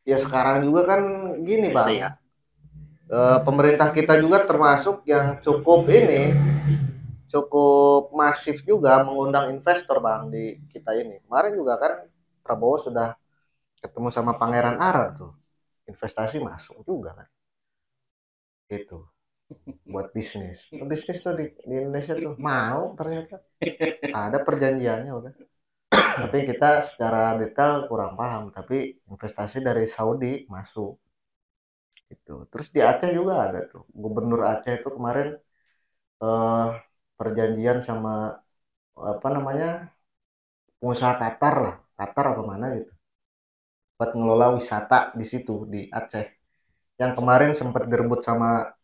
Ya sekarang juga kan gini Biasa Bang, ya. pemerintah kita juga termasuk yang cukup masif juga mengundang investor Bang di kita ini. Kemarin juga kan Prabowo sudah ketemu sama Pangeran Arab tuh, investasi masuk juga kan, gitu, buat bisnis. Bisnis tuh di Indonesia tuh mau ternyata ada perjanjiannya udah. Tapi kita secara detail kurang paham. Tapi investasi dari Saudi masuk gitu. Terus di Aceh juga ada tuh. Gubernur Aceh itu kemarin eh, perjanjian sama apa namanya pengusaha Qatar lah, Qatar apa mana gitu, buat ngelola wisata di situ di Aceh. Yang kemarin sempat direbut sama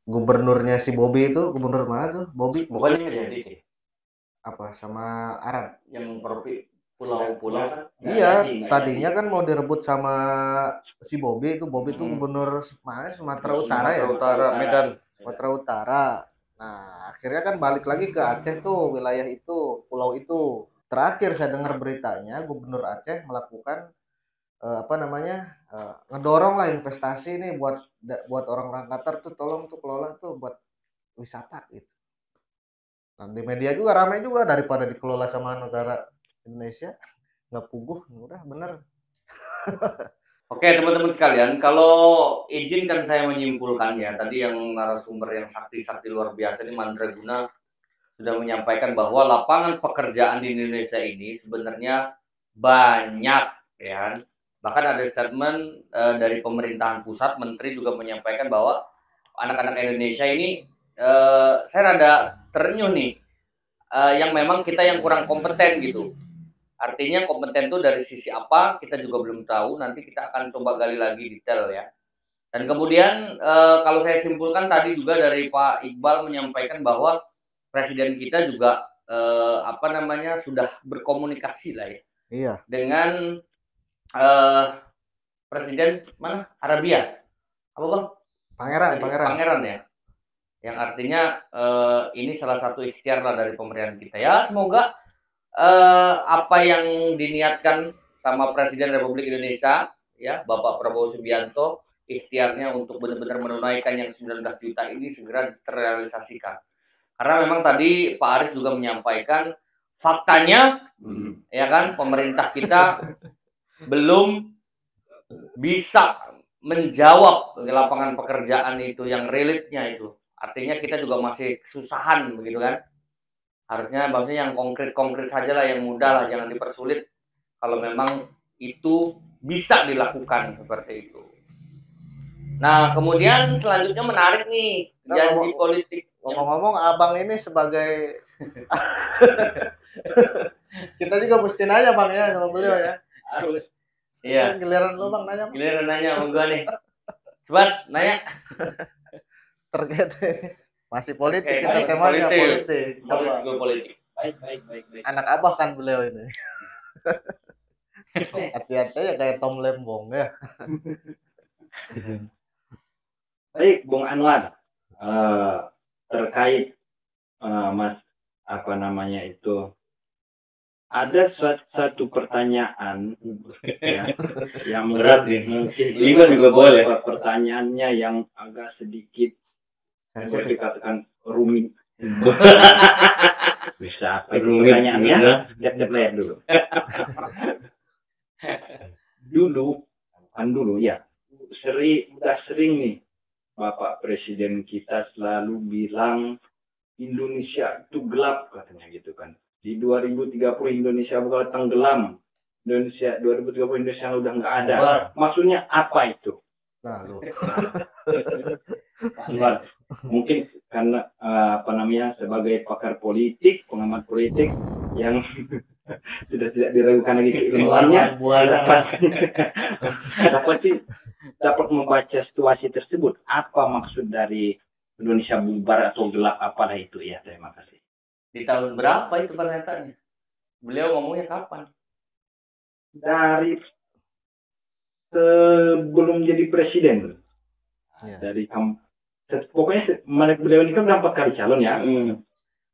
gubernurnya si Bobby itu, gubernur mana tuh? Bobby Bukannya nggak jadi deh. apa sama Arab? Yang pulau-pulau kan nggak Iya, jadi, nggak jadi. tadinya kan mau direbut sama si Bobby itu. Bobby itu Hmm. gubernur mana? Sumatera Utara ya? Sumatera Utara, Medan. Sumatera Utara. Nah, akhirnya kan balik lagi ke Aceh tuh, wilayah itu, pulau itu. Terakhir saya dengar beritanya, Gubernur Aceh melakukan apa namanya ngedorong lah investasi nih buat orang-orang Qatar tuh, tolong tuh kelola tuh buat wisata gitu. Nah, di media juga ramai juga daripada dikelola sama negara Indonesia nggak puguh, udah bener. Oke, teman-teman sekalian, kalau izinkan saya menyimpulkan ya, tadi yang narasumber yang sakti-sakti luar biasa ini Mandraguna sudah menyampaikan bahwa lapangan pekerjaan di Indonesia ini sebenarnya banyak, ya kan? Bahkan ada statement dari pemerintahan pusat, menteri juga menyampaikan bahwa anak-anak Indonesia ini saya rada terenyuh nih, yang memang kita yang kurang kompeten gitu. Artinya kompeten itu dari sisi apa kita juga belum tahu. Nanti kita akan coba gali lagi detail ya. Dan kemudian kalau saya simpulkan tadi juga dari Pak Iqbal menyampaikan bahwa presiden kita juga apa namanya sudah berkomunikasi lah ya Iya, dengan eh, presiden mana Arabia apa bang pangeran tadi pangeran. pangeran ya, yang artinya ini salah satu ikhtiar lah dari pemerintahan kita ya. Semoga apa yang diniatkan sama Presiden Republik Indonesia ya Bapak Prabowo Subianto, ikhtiarnya untuk benar-benar menunaikan yang 19 juta ini segera terrealisasikan. Karena memang tadi Pak Aris juga menyampaikan faktanya ya kan pemerintah kita belum bisa menjawab lapangan pekerjaan itu yang relitnya itu. Artinya kita juga masih kesusahan begitu kan. Harusnya maksudnya yang konkret-konkret saja lah, yang mudah lah, jangan dipersulit kalau memang itu bisa dilakukan seperti itu. Nah, kemudian selanjutnya menarik nih, Nah, janji politik yang ngomong-ngomong abang ini sebagai kita juga mesti nanya bang ya sama beliau ya. harus. Kan Iya, giliran lu bang nanya bang. giliran nanya sama gua nih. Coba nanya. Terkait masih politik Oke, kita temanya politik. politik. Coba Politik. Baik, baik, baik, baik. anak abah kan beliau ini. Hati-hati ya kayak Tom Lembong ya. Baik, Bung Anwar, terkait Mas apa namanya itu, ada satu pertanyaan ya, yang Berat mungkin Lima juga boleh. pertanyaannya yang agak sedikit boleh Sensitif. dikatakan rumit. Bisa apa itu Rumit, pertanyaannya? bisa. Lihat dulu. Dulu ya, udah sering nih Bapak Presiden kita selalu bilang Indonesia itu gelap katanya gitu kan. Di 2030 Indonesia bakal tenggelam. Indonesia 2030 Indonesia udah nggak ada. Maksudnya apa itu? Nah, lu. Mungkin karena apa namanya sebagai pakar politik, pengamat politik yang sudah tidak diragukan lagi keilmuannya, dapat membaca situasi tersebut. Apa maksud dari Indonesia bubar atau gelap apalah itu ya? Terima kasih. Di tahun berapa itu pernyataannya? Beliau ngomongnya kapan? Dari sebelum jadi presiden. Ya. Dari pokoknya beliau ini kan 4 kali calon ya.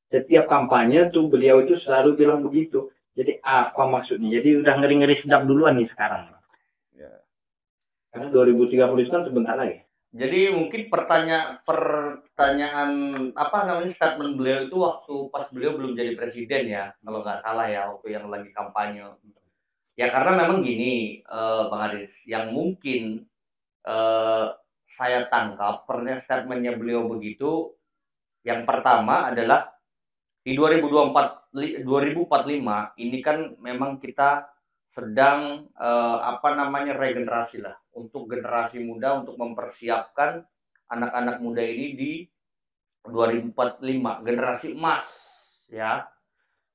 Setiap kampanye tuh beliau itu selalu bilang begitu. Jadi apa maksudnya? Jadi udah ngeri-ngeri sedap duluan nih sekarang. Karena 2030 itu kan sebentar lagi. Jadi mungkin pertanyaan apa namanya statement beliau itu waktu pas beliau belum jadi presiden ya, kalau nggak salah ya, waktu yang lagi kampanye. Ya karena memang gini, Bang Aris, yang mungkin saya tangkap statementnya beliau begitu. Yang pertama adalah di 2045 ini kan memang kita sedang apa namanya regenerasi lah untuk generasi muda, untuk mempersiapkan anak-anak muda ini di 2045 generasi emas ya.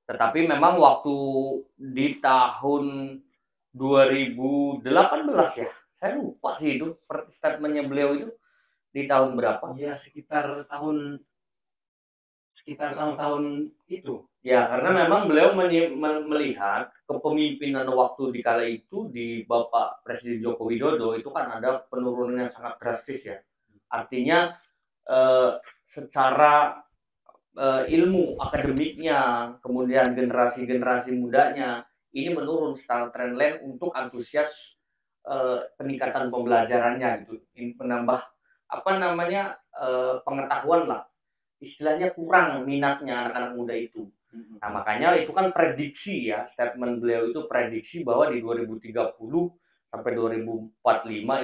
Tetapi memang waktu di tahun 2018 ya, saya lupa sih itu statementnya beliau itu di tahun berapa ya, sekitar tahun-tahun itu. Ya, karena memang beliau melihat kepemimpinan waktu di kala itu di Bapak Presiden Joko Widodo itu kan ada penurunan yang sangat drastis ya. Artinya secara ilmu akademiknya, kemudian generasi-generasi mudanya ini menurun secara trendline untuk antusias peningkatan pembelajarannya gitu. Ini menambah apa namanya pengetahuan lah. Istilahnya kurang minatnya anak-anak muda itu. Nah, makanya itu kan prediksi ya, statement beliau itu prediksi bahwa di 2030 sampai 2045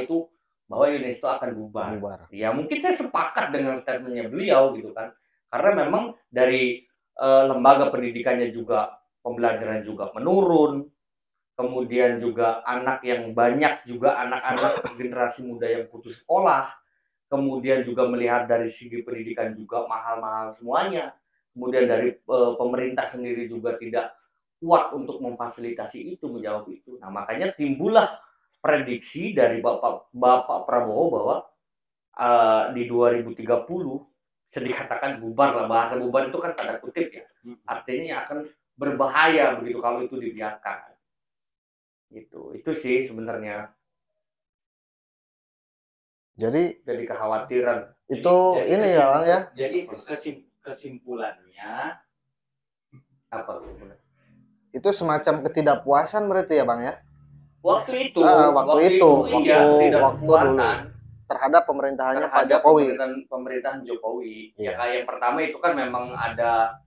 itu bahwa Indonesia itu akan bubar. Ya mungkin saya sepakat dengan statementnya beliau gitu kan. Karena memang dari lembaga pendidikannya juga pembelajaran juga menurun. Kemudian juga anak yang banyak juga anak-anak generasi muda yang putus sekolah. Kemudian juga melihat dari segi pendidikan juga mahal-mahal semuanya. Kemudian dari pemerintah sendiri juga tidak kuat untuk memfasilitasi itu, menjawab itu. Nah, makanya timbullah prediksi dari Bapak Prabowo bahwa di 2030 bisa dikatakan bubar lah. Bahasa bubar itu kan tanda kutip ya. Artinya akan berbahaya begitu kalau itu dibiarkan. Itu sih sebenarnya. Jadi kekhawatiran itu ini ya Bang ya. Jadi kesimpulannya apa sebenarnya? Itu semacam ketidakpuasan berarti ya Bang ya. Waktu itu dulu terhadap pemerintahannya Pak Jokowi. Pemerintahan Jokowi. Ya kayak yang pertama itu kan memang ada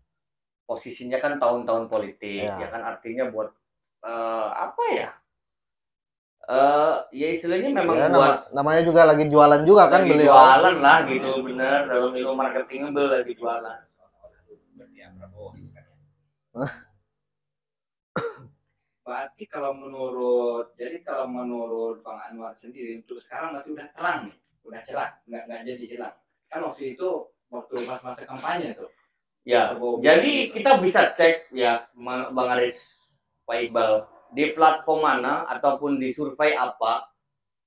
posisinya kan tahun-tahun politik ya kan, artinya buat apa ya? Ya istilahnya memang ya, buat namanya juga lagi jualan juga kan beliau. Jualan lah gitu, bener, dalam ilmu marketing lagi jualan. Berarti kalau menurut Bang Anwar sendiri untuk sekarang masih udah terang nih, udah cerah, nggak jadi hilang. Kan waktu itu waktu masa kampanye tuh. Ya, jadi kita bisa cek ya Bang Aris, Pak Iqbal, di platform mana ataupun di survei apa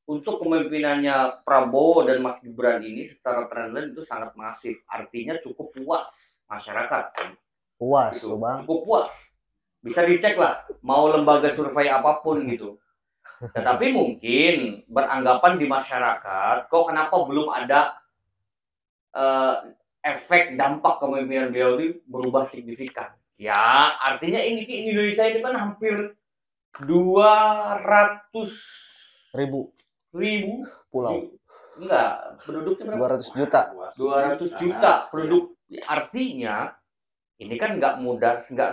untuk kepemimpinannya Prabowo dan Mas Gibran ini secara trendline itu sangat masif. Artinya cukup puas masyarakat. Puas gitu. Bang. Cukup puas. Bisa dicek lah, mau lembaga survei apapun gitu. Tetapi mungkin beranggapan di masyarakat, kok kenapa belum ada efek dampak kepemimpinan beliau itu berubah signifikan. Ya, artinya ini Indonesia ini kan hampir 200.000 pulau. Enggak, penduduknya berapa? 200 juta. 200 juta penduduk. Artinya ini kan nggak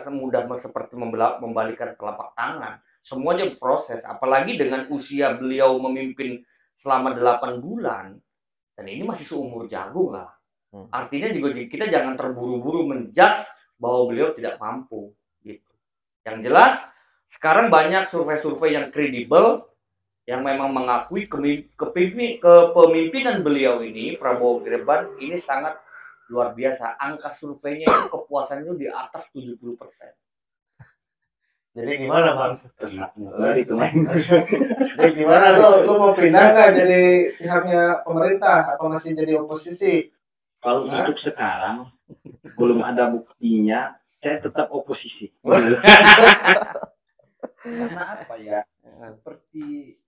semudah seperti membalikan telapak tangan. Semuanya proses, apalagi dengan usia beliau memimpin selama 8 bulan. Dan ini masih seumur jagung lah. Artinya juga kita jangan terburu-buru menjudge bahwa beliau tidak mampu gitu. Yang jelas sekarang banyak survei-survei yang kredibel yang memang mengakui kepemimpinan beliau ini, Prabowo Gibran ini sangat luar biasa. Angka surveinya itu kepuasannya di atas 70%. Jadi gimana Bang? Jadi gimana tuh? Lu mau pindah nggak jadi pihaknya pemerintah atau masih jadi oposisi? Kalau untuk sekarang belum ada buktinya, saya tetap oposisi. Karena apa ya? Seperti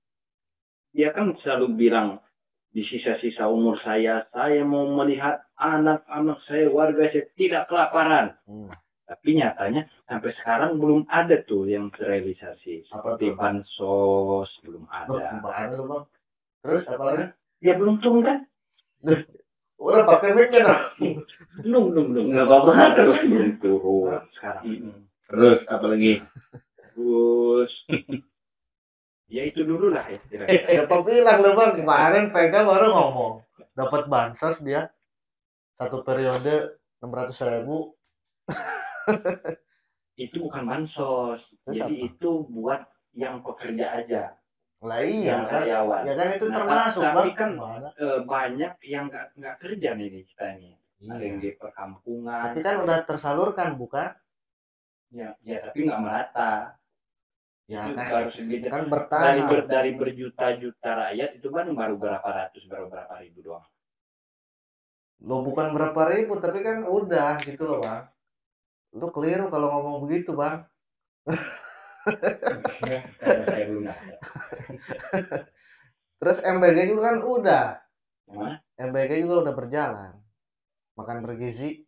dia kan selalu bilang di sisa-sisa umur saya mau melihat anak-anak saya, warga saya tidak kelaparan. Tapi nyatanya sampai sekarang belum ada tuh yang terrealisasi. Apa Seperti tuh? bansos belum Loh, ada. apaan lu bang? Terus apa lagi? Ya belum turun kan? Udah pakai mic-nya dah. Belum. Nggak apa-apa terus belum turun sekarang. Terus apa lagi? Terus ya itu dulu lah ya. Siapa bilang lu bang? Kemarin Pega baru ngomong dapat bansos dia satu periode 600.000. Itu bukan bansos. Terus Jadi apa? itu buat yang pekerja aja. Lah iya Yang kan? karyawan. Ya kan itu Nah, termasuk tapi bang. kan Mana? banyak yang nggak kerja nih kita nih. Ada yang Iya. di perkampungan. Tapi kan udah tersalurkan bukan? Ya tapi nggak merata. Ya Itu kan, harus lebih kan bertahap. dari berjuta-juta rakyat itu kan baru berapa ratus, baru berapa ribu doang. Lo bukan berapa ribu tapi kan udah gitu loh bang. Lu keliru kalau ngomong begitu bang. Karena saya belum ada. Terus MBG juga kan udah. Yang mana? MBG juga udah berjalan. Makan bergizi.